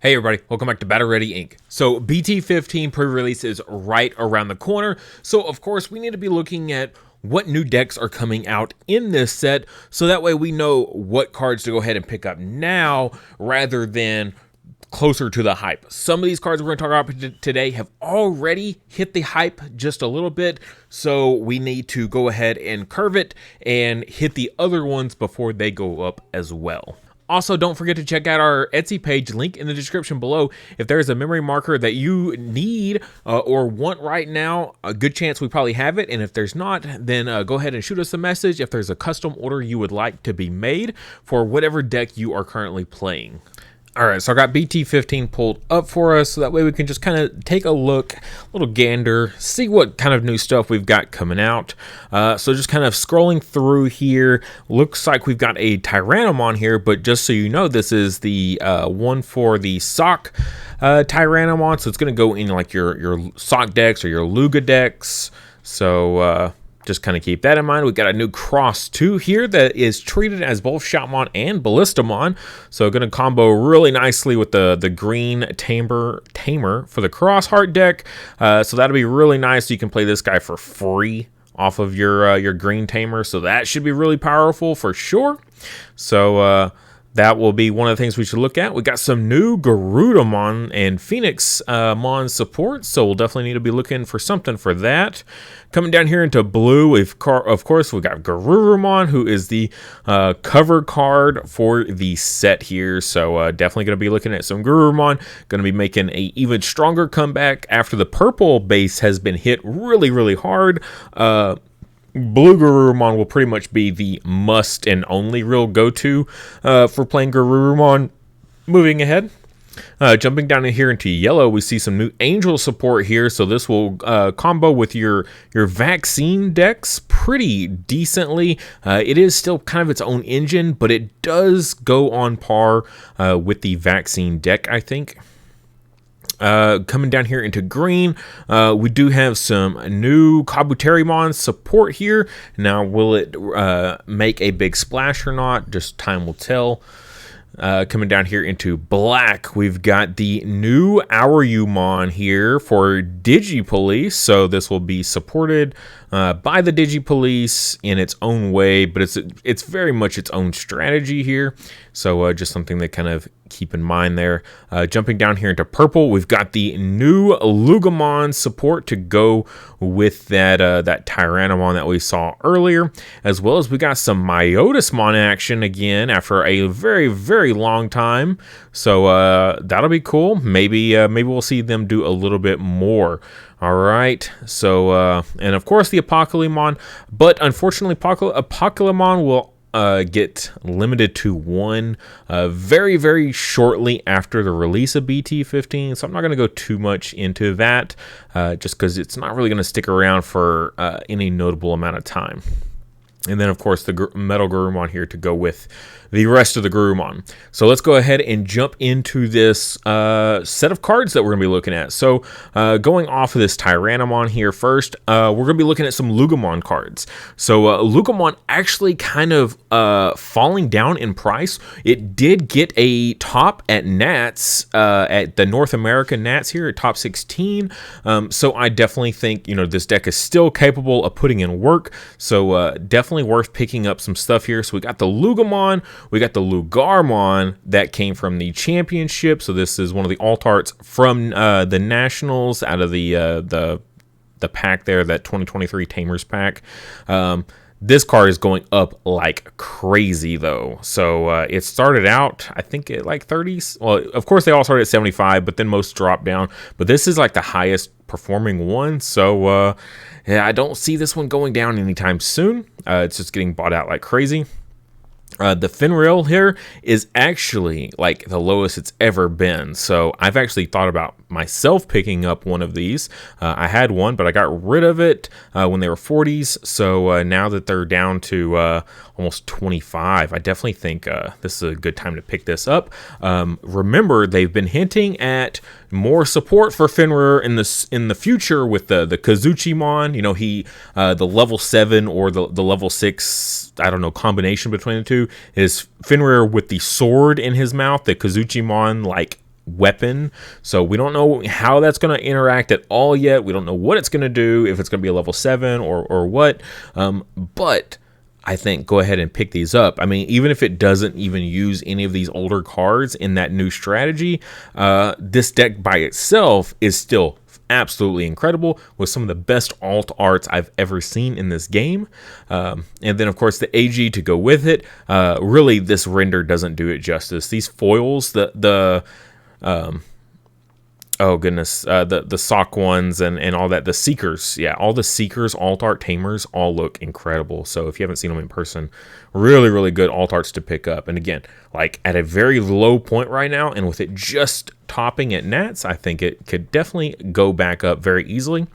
Hey everybody, welcome back to Battle Ready Inc. So BT15 pre-release is right around the corner, so of course we need to be looking at what new decks are coming out in this set, so that way we know what cards to go ahead and pick up now rather than closer to the hype. Some of these cards we're going to talk about today have already hit the hype just a little bit, so we need to go ahead and curve it and hit the other ones before they go up as well. Also, don't forget to check out our Etsy page, link in the description below. If there's a memory marker that you need or want right now, a good chance we probably have it. And if there's not, then go ahead and shoot us a message if there's a custom order you would like to be made for whatever deck you are currently playing. All right, so I got BT15 pulled up for us, so that way we can just kind of take a look, a little gander, see what kind of new stuff we've got coming out. So just kind of scrolling through here, looks like we've got a Tyrannomon here, but just so you know, this is the one for the sock Tyrannomon, so it's going to go in like your sock decks or your Luga decks. So just kind of keep that in mind. We've got a new Cross 2 here that is treated as both Shoutmon and Ballistamon. So going to combo really nicely with the green tamer for the Cross Heart deck. So that'll be really nice. You can play this guy for free off of your green tamer. So that should be really powerful for sure. So that will be one of the things we should look at. We got some new Garudamon and Phoenixmon support, so we'll definitely need to be looking for something for that. Coming down here into blue, of course, we got Garurumon, who is the cover card for the set here. So definitely going to be looking at some Garurumon. Going to be making an even stronger comeback after the purple base has been hit really, really hard. Blue Garurumon will pretty much be the must and only real go-to for playing Garurumon. Moving ahead, jumping down in here into yellow, we see some new Angel support here. So this will combo with your vaccine decks pretty decently. It is still kind of its own engine, but it does go on par with the vaccine deck, I think. Coming down here into green, we do have some new Kabuterimon support here. Now, will it make a big splash or not? Just time will tell. Coming down here into black, we've got the new Garurumon here for DigiPolice. So this will be supported by the DigiPolice in its own way, but it's very much its own strategy here. So just something to kind of keep in mind there. Jumping down here into purple, we've got the new Lugamon support to go with that Tyrannomon that we saw earlier, as well as we got some Myotismon action again after a very, very long time. So that'll be cool. Maybe we'll see them do a little bit more. All right, so and of course the Apocalypse, but unfortunately Apocalypse will get limited to one very, very shortly after the release of BT15, so I'm not going to go too much into that just because it's not really going to stick around for any notable amount of time. And then, of course, the MetalGarurumon here to go with the rest of the Garurumon. So let's go ahead and jump into this set of cards that we're going to be looking at. So going off of this Tyrannomon here first, we're going to be looking at some Lugamon cards. So Lugamon actually kind of falling down in price. It did get a top at Nats, at the North American Nats here at top 16. So I definitely think, this deck is still capable of putting in work. So definitely worth picking up some stuff here. So we got the Lugamon, we got the Lugarmon that came from the championship. So this is one of the alt arts from the nationals out of the pack there, that 2023 Tamers pack. This card is going up like crazy though. So it started out, I think, at like 30s. Well, of course they all started at 75, but then most dropped down. But this is like the highest performing one. So yeah, I don't see this one going down anytime soon. It's just getting bought out like crazy. The fin rail here is actually like the lowest it's ever been. So I've actually thought about myself picking up one of these. I had one, but I got rid of it when they were 40s. So now that they're down to almost 25, I definitely think this is a good time to pick this up. Remember, they've been hinting at more support for Fenrir in the future with the Kazuchimon. The level 7 or the level 6, I don't know, combination between the two is Fenrir with the sword in his mouth, the Kazuchimon like weapon. So we don't know how that's going to interact at all yet. We don't know what it's going to do, if it's going to be a level 7 or what. But I think go ahead and pick these up. I mean, even if it doesn't even use any of these older cards in that new strategy, this deck by itself is still absolutely incredible, with some of the best alt arts I've ever seen in this game. And then of course the AG to go with it. Really, this render doesn't do it justice. These foils, oh goodness, the sock ones and all that, the seekers, yeah, all the seekers, alt art tamers all look incredible. So if you haven't seen them in person, really good alt arts to pick up. And again, like at a very low point right now, and with it just topping at Nats, I think it could definitely go back up very easily.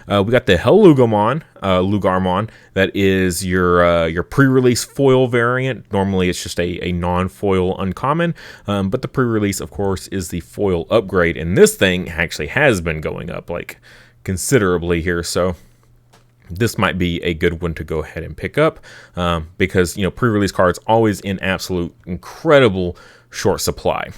We got the Hell Lugamon, that is your pre-release foil variant. Normally it's just a non-foil uncommon, but the pre-release, of course, is the foil upgrade, and this thing actually has been going up like considerably here. So this might be a good one to go ahead and pick up, because, you know, pre-release cards always in absolute incredible short supply.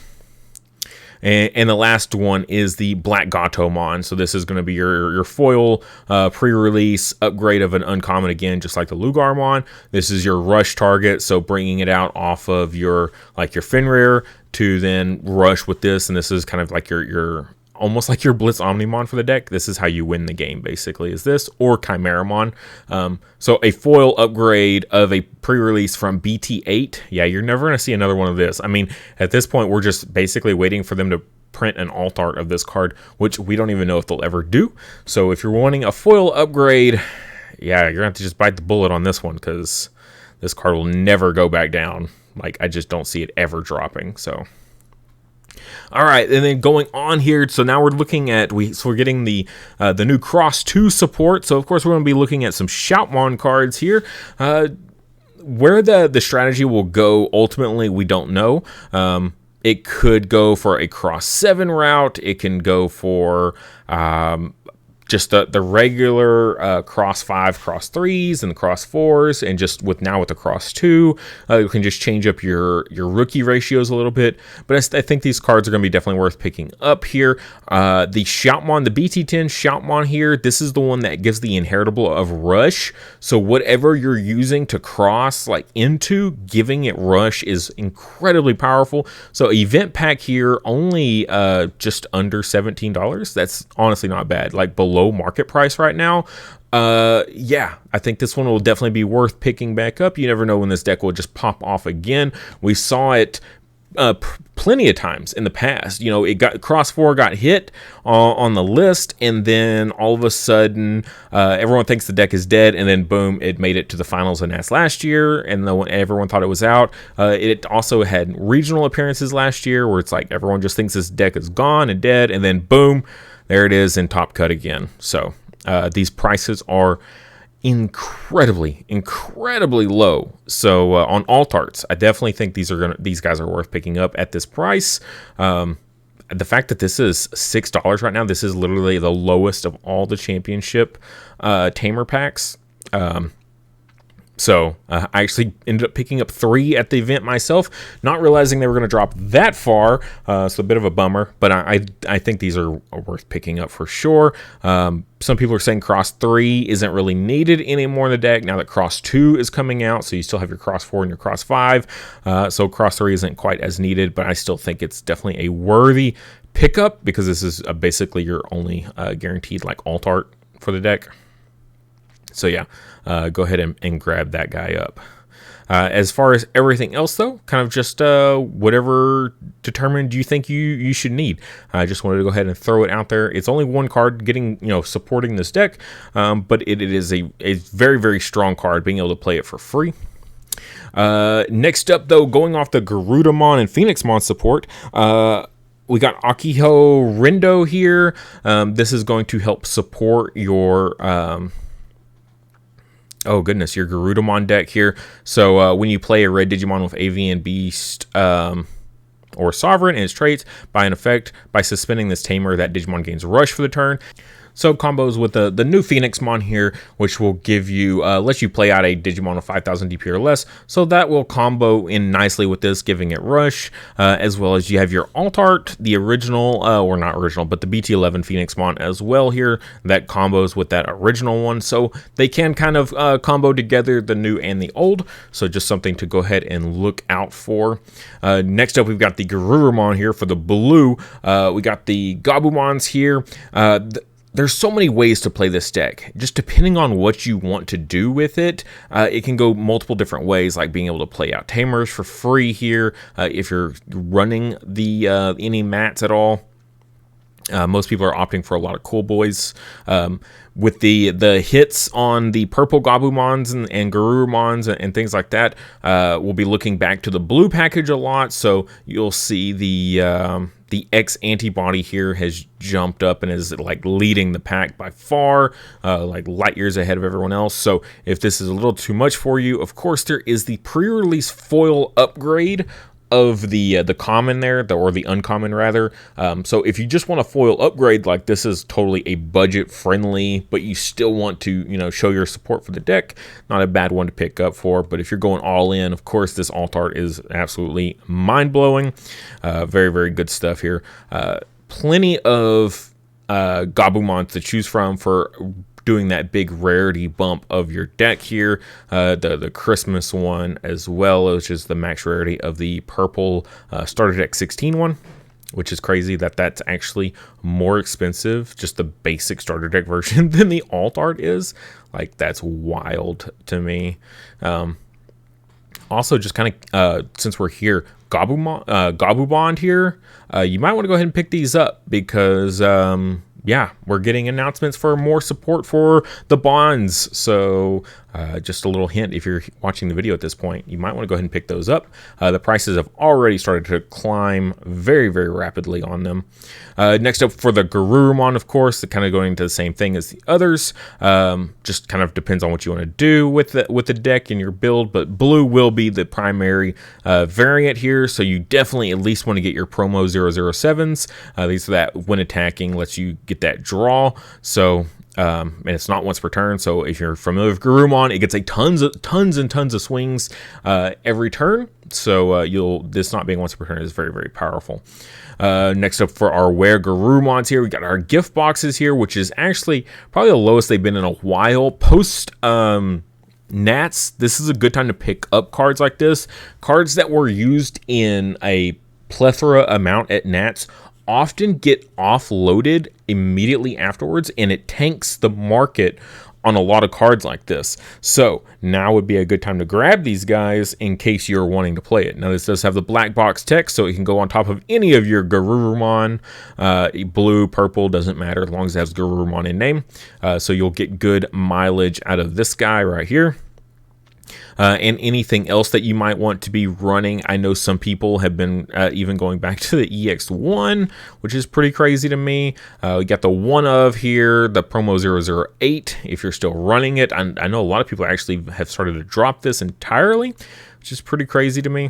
And the last one is the Black Gatomon. So this is going to be your foil pre-release upgrade of an uncommon again, just like the Lugamon. This is your rush target, so bringing it out off of your Fenrir to then rush with this, and this is kind of like your almost like your Blitz Omnimon for the deck. This is how you win the game, basically, is this, or Chimeramon. So a foil upgrade of a pre-release from BT8. Yeah, you're never going to see another one of this. I mean, at this point, we're just basically waiting for them to print an alt art of this card, which we don't even know if they'll ever do. So if you're wanting a foil upgrade, yeah, you're going to have to just bite the bullet on this one, because this card will never go back down. Like, I just don't see it ever dropping, so... All right, and then going on here, so now we're looking at, we're getting the new Cross 2 support. So of course we're going to be looking at some Shoutmon cards here. Where the strategy will go ultimately, we don't know. It could go for a Cross 7 route. It can go for just the regular Cross 5, Cross 3s, and the Cross 4s, and just with the Cross 2, you can just change up your rookie ratios a little bit. But I think these cards are going to be definitely worth picking up here. The Shoutmon, the BT10 Shoutmon here, this is the one that gives the inheritable of Rush. So whatever you're using to cross like into, giving it Rush is incredibly powerful. So event pack here, only just under $17. That's honestly not bad. Like below market price right now. Yeah, I think this one will definitely be worth picking back up. You never know when this deck will just pop off again. We saw it plenty of times in the past. You know, it got Cross 4 got hit on the list, and then all of a sudden everyone thinks the deck is dead, and then boom, it made it to the finals in Nats last year, and everyone thought it was out. It also had regional appearances last year where it's like everyone just thinks this deck is gone and dead, and then boom, there it is in Top Cut again. So these prices are incredibly low. So on alt arts, I definitely think these guys are worth picking up at this price. The fact that this is $6 right now, this is literally the lowest of all the championship tamer packs. So I actually ended up picking up 3 at the event myself, not realizing they were going to drop that far. So a bit of a bummer, but I think these are worth picking up for sure. Some people are saying Cross 3 isn't really needed anymore in the deck now that Cross 2 is coming out. So you still have your Cross 4 and your Cross 5. So Cross 3 isn't quite as needed, but I still think it's definitely a worthy pickup, because this is basically your only guaranteed like alt art for the deck. So yeah, go ahead and grab that guy up. As far as everything else, though, kind of just whatever determined you think you should need. I just wanted to go ahead and throw it out there. It's only one card supporting this deck, but it is a very, very strong card, being able to play it for free. Next up, though, going off the Garudamon and Phoenixmon support, we got Akiho Rendo here. This is going to help support your... oh goodness, your Garudamon deck here. So when you play a red Digimon with Avian Beast or Sovereign and its traits, by an effect, by suspending this tamer, that Digimon gains Rush for the turn. So combos with the new Phoenixmon here, which will give you, lets you play out a Digimon of 5000 DP or less. So that will combo in nicely with this, giving it rush, as well as you have your alt art, the original, or not original, but the BT11 Phoenixmon as well here, that combos with that original one. So they can kind of combo together the new and the old. So just something to go ahead and look out for. Next up, we've got the Garurumon here for the blue. We got the Gabumons here. There's so many ways to play this deck. Just depending on what you want to do with it, it can go multiple different ways, like being able to play out Tamers for free here if you're running the any mats at all. Most people are opting for a lot of cool boys. With the hits on the purple Gabumons and Garurumons and things like that, we'll be looking back to the blue package a lot. So you'll see the X antibody here has jumped up and is like leading the pack by far, like light years ahead of everyone else. So if this is a little too much for you, of course there is the pre-release foil upgrade of the common there, or the uncommon rather. So if you just want a foil upgrade, like this is totally a budget friendly, but you still want to, you know, show your support for the deck, not a bad one to pick up for. But if you're going all in, of course, this alt art is absolutely mind blowing. Very, very good stuff here. Plenty of Gabumons to choose from for doing that big rarity bump of your deck here. The Christmas one, as well, which is the max rarity of the purple starter deck 16 one, which is crazy that that's actually more expensive, just the basic starter deck version, than the alt art is. Like, that's wild to me. Also, just kind of since we're here, Gabumon here, you might want to go ahead and pick these up because yeah, we're getting announcements for more support for the bonds. So just a little hint, if you're watching the video at this point, you might want to go ahead and pick those up. The prices have already started to climb very, very rapidly on them. Next up for the Garurumon, of course, kind of going into the same thing as the others. Just kind of depends on what you want to do with the deck and your build, but blue will be the primary variant here. So you definitely at least want to get your promo 007s. These are that when attacking lets you get that draw. So and it's not once per turn. So if you're familiar with Garurumon, it gets a tons and tons of swings every turn. So this not being once per turn is very, very powerful. Next up for our Were Garurumons here, we got our gift boxes here, which is actually probably the lowest they've been in a while. Post Nats, this is a good time to pick up cards like this. Cards that were used in a plethora amount at Nats often get offloaded immediately afterwards, and it tanks the market on a lot of cards like this. So now would be a good time to grab these guys in case you're wanting to play it. Now this does have the black box text, so it can go on top of any of your Garurumon. Blue, purple, doesn't matter as long as it has Garurumon in name. So you'll get good mileage out of this guy right here. And anything else that you might want to be running. I know some people have been even going back to the EX1, which is pretty crazy to me. We got the one of here, the promo 008, if you're still running it. I know a lot of people actually have started to drop this entirely, which is pretty crazy to me.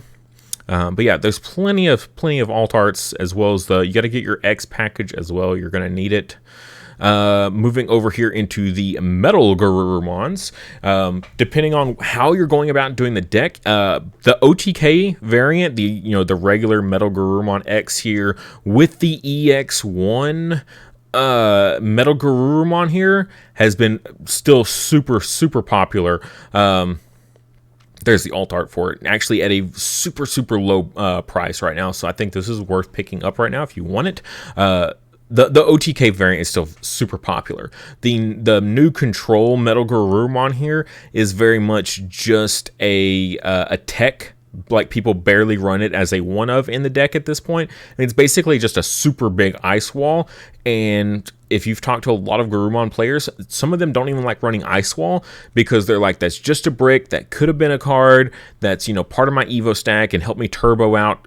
But yeah, there's plenty of alt arts, as well as you got to get your X package as well. You're going to need it. Moving over here into the MetalGarurumons, depending on how you're going about doing the deck, the OTK variant, the regular MetalGarurumon X here with the EX1 MetalGarurumon here has been still super popular. There's the alt art for it, actually at a super low price right now. So I think this is worth picking up right now if you want it. The OTK variant is still super popular. The new Control MetalGarurumon here is very much just a tech. Like, people barely run it as a one of in the deck at this point. And it's basically just a super big ice wall. And if you've talked to a lot of Garurumon players, some of them don't even like running ice wall because they're like, that's just a brick that could have been a card that's, part of my Evo stack and help me turbo out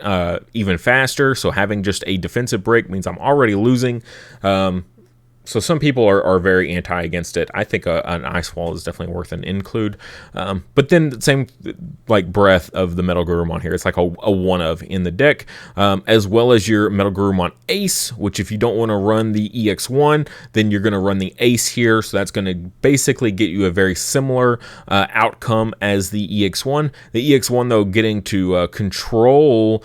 even faster. So having just a defensive brick means I'm already losing. So some people are very anti against it. I think an Ice Wall is definitely worth an include. But then the same like breath of the MetalGarurumon here. It's like a one of in the deck, as well as your MetalGarurumon Ace, which if you don't want to run the EX1, then you're going to run the Ace here. So that's going to basically get you a very similar outcome as the EX1. The EX1, though, getting to control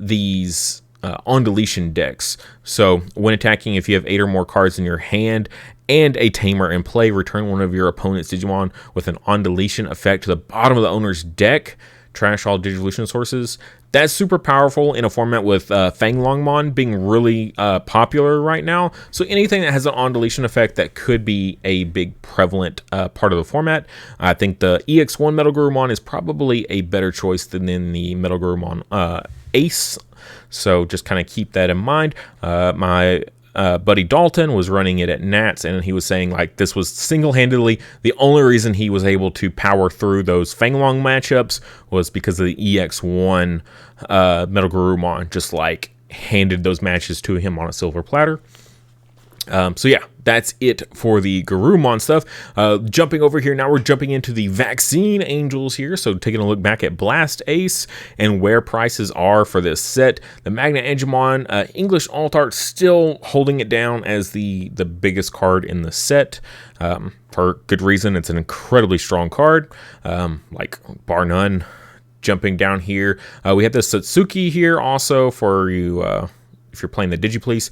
these on deletion decks. So when attacking, if you have 8 or more cards in your hand and a tamer in play, return one of your opponent's Digimon with an on deletion effect to the bottom of the owner's deck. Trash all Digivolution sources. That's super powerful in a format with Fanglongmon being really popular right now. So anything that has an on deletion effect that could be a big prevalent part of the format. I think the EX1 MetalGarurumon is probably a better choice than the MetalGarurumon Ace. So just kind of keep that in mind. My buddy Dalton was running it at Nats, and he was saying like this was single-handedly the only reason he was able to power through those Fanglong matchups was because of the EX1 MetalGarurumon just like handed those matches to him on a silver platter. So yeah, that's it for the Garurumon stuff. Jumping over here, now we're jumping into the Vaccine Angels here. So taking a look back at Blast Ace and where prices are for this set. The Machinedramon English Alt Art still holding it down as the biggest card in the set. For good reason. It's an incredibly strong card, like bar none. Jumping down here, we have the Satsuki here also for you. If you're playing the DigiPolice,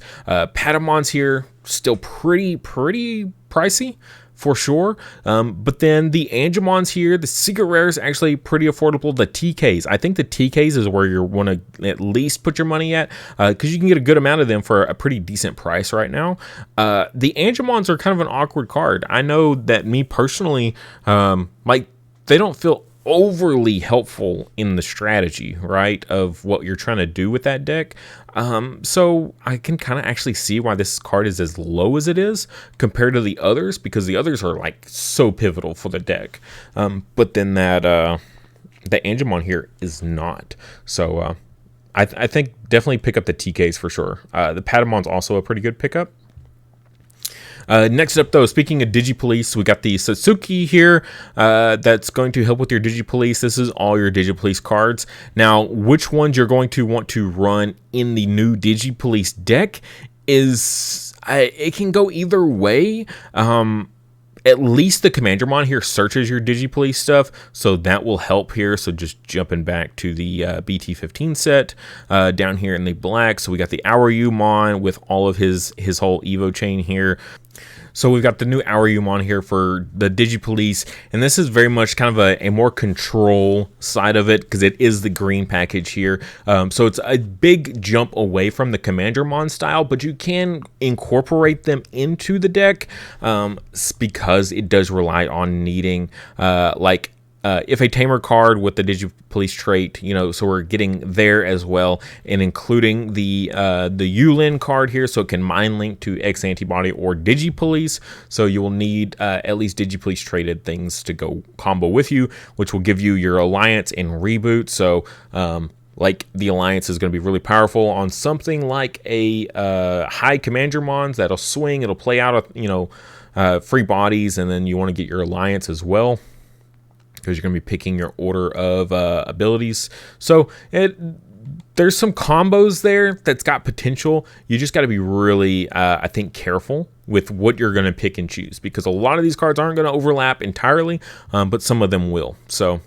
Patamon's here, still pretty pricey for sure. But then the Angemon's here, the Secret Rares actually pretty affordable. The TKs, I think the TKs is where you want to at least put your money at, because you can get a good amount of them for a pretty decent price right now. The Angemons are kind of an awkward card. I know that me personally, like they don't feel overly helpful in the strategy, right, of what you're trying to do with that deck. So I can kind of actually see why this card is as low as it is compared to the others, because the others are like so pivotal for the deck. But then that the Angemon here is not. So I think definitely pick up the TKs for sure. The Patamon's also a pretty good pickup. Next up, though, speaking of DigiPolice, we got the Satsuki here that's going to help with your DigiPolice. This is all your DigiPolice cards. Now, which ones you're going to want to run in the new DigiPolice deck is... it can go either way. At least the Commandramon here searches your DigiPolice stuff, so that will help here. So just jumping back to the BT15 set down here in the black. So we got the Garurumon with all of his whole Evo chain here. So we've got the new Garurumon here for the DigiPolice, and this is very much kind of a more control side of it because it is the green package here. So it's a big jump away from the Commandramon style, but you can incorporate them into the deck because it does rely on needing if a tamer card with the DigiPolice trait, so we're getting there as well, and including the Yulin card here, so it can mind link to X Antibody or DigiPolice. So you will need at least DigiPolice traded things to go combo with you, which will give you your Alliance and Reboot. So like the Alliance is going to be really powerful on something like a high Commandramon that'll swing, it'll play out free bodies, and then you want to get your Alliance as well, because you're going to be picking your order of abilities. So there's some combos there that's got potential. You just got to be really, I think, careful with what you're going to pick and choose, because a lot of these cards aren't going to overlap entirely, but some of them will. So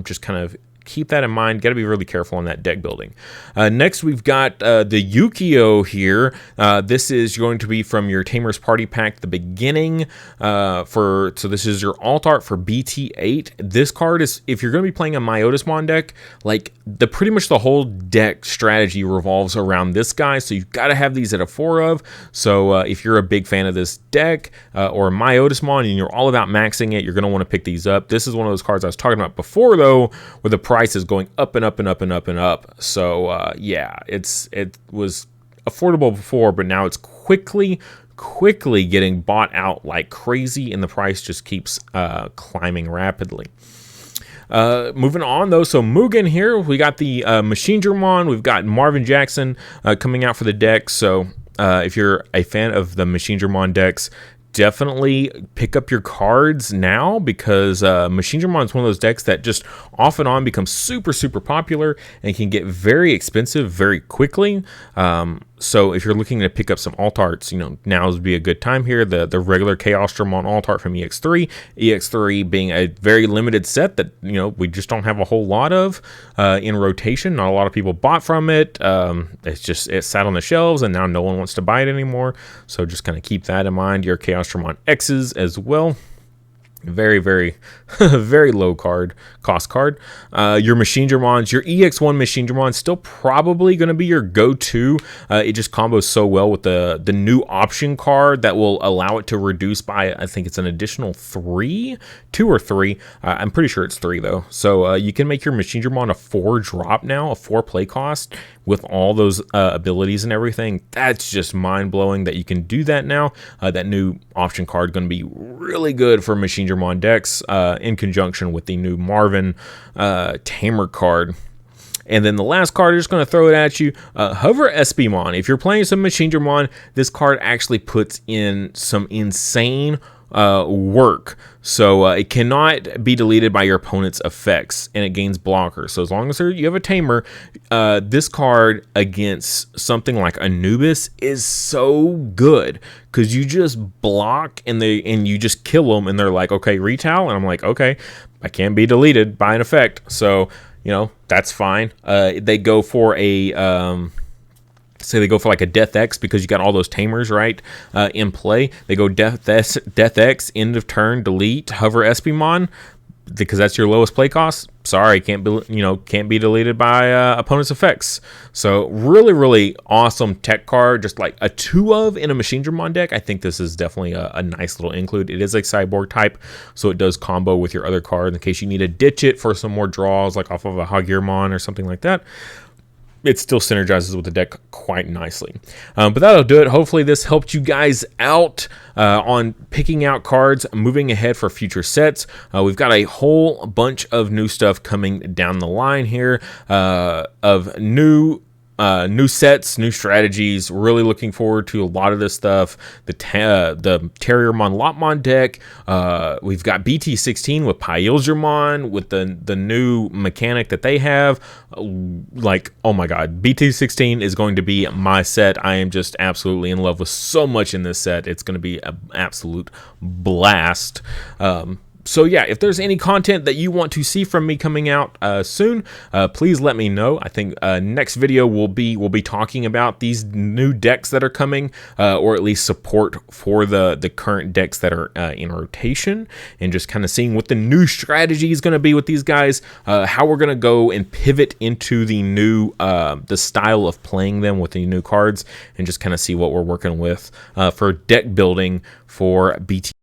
just kind of keep that in mind. Got to be really careful on that deck building. Next, we've got the Yukio here. This is going to be from your Tamer's Party Pack, the beginning. So this is your alt art for BT8. This card is, if you're going to be playing a Myotismon deck, like pretty much the whole deck strategy revolves around this guy. So you've got to have these at a 4 of. So if you're a big fan of this deck or Myotismon and you're all about maxing it, you're going to want to pick these up. This is one of those cards I was talking about before, though, where the price is going up and up and up and up and up. So yeah, it was affordable before, but now it's quickly getting bought out like crazy, and the price just keeps climbing rapidly. Moving on, though, so Mugen here, we got the Machinedramon, we've got Marvin Jackson coming out for the deck. So if you're a fan of the Machinedramon decks, definitely pick up your cards now, because Machinedramon is one of those decks that just off and on becomes super popular and can get very expensive very quickly. So if you're looking to pick up some alt arts, now would be a good time here. The regular Chaosdramon alt art from EX3 being a very limited set that we just don't have a whole lot of in rotation. Not a lot of people bought from it. It sat on the shelves and now no one wants to buy it anymore. So just kind of keep that in mind. Your Chaosdramon X's as well. Very very low cost card. Your Machinedramons, your EX1 Machinedramon, still probably going to be your go-to. It just combos so well with the new option card that will allow it to reduce by, I think it's an additional 2 or 3. I'm pretty sure it's 3 though. So you can make your Machinedramon a 4 drop now, a 4 play cost with all those abilities and everything. That's just mind-blowing that you can do that now. That new option card going to be really good for Machinedramon decks in conjunction with the new Marvin Tamer card. And then the last card, I'm just going to throw it at you. Hover Espimon. If you're playing some Machinedramon, this card actually puts in some insane work. So it cannot be deleted by your opponent's effects, and it gains blockers. So as long as you have a Tamer, this card against something like Anubis is so good, because you just block and you just kill them, and they're like, okay, retail, and I'm like, okay, I can't be deleted by an effect. So that's fine. They go for a say they go for like a Death X, because you got all those Tamers right in play. They go Death X, end of turn, delete, hover Espimon, because that's your lowest play cost. Sorry, can't be deleted by opponent's effects. So really awesome tech card, just like a 2 of in a Machinedramon deck. I think this is definitely a nice little include. It is a cyborg type, so it does combo with your other cards in case you need to ditch it for some more draws, like off of a Garurumon or something like that. It still synergizes with the deck quite nicely. But that'll do it. Hopefully this helped you guys out on picking out cards, moving ahead for future sets. We've got a whole bunch of new stuff coming down the line here of new sets, new strategies. Really looking forward to a lot of this stuff. The Terriermon Lopmon deck. We've got BT15 with Pyildramon with the new mechanic that they have. Like, oh my god, BT16 is going to be my set. I am just absolutely in love with so much in this set. It's going to be an absolute blast. So yeah, if there's any content that you want to see from me coming out soon, please let me know. I think next video we'll be talking about these new decks that are coming, or at least support for the current decks that are in rotation, and just kind of seeing what the new strategy is going to be with these guys, how we're going to go and pivot into the new the style of playing them with the new cards, and just kind of see what we're working with for deck building for BT.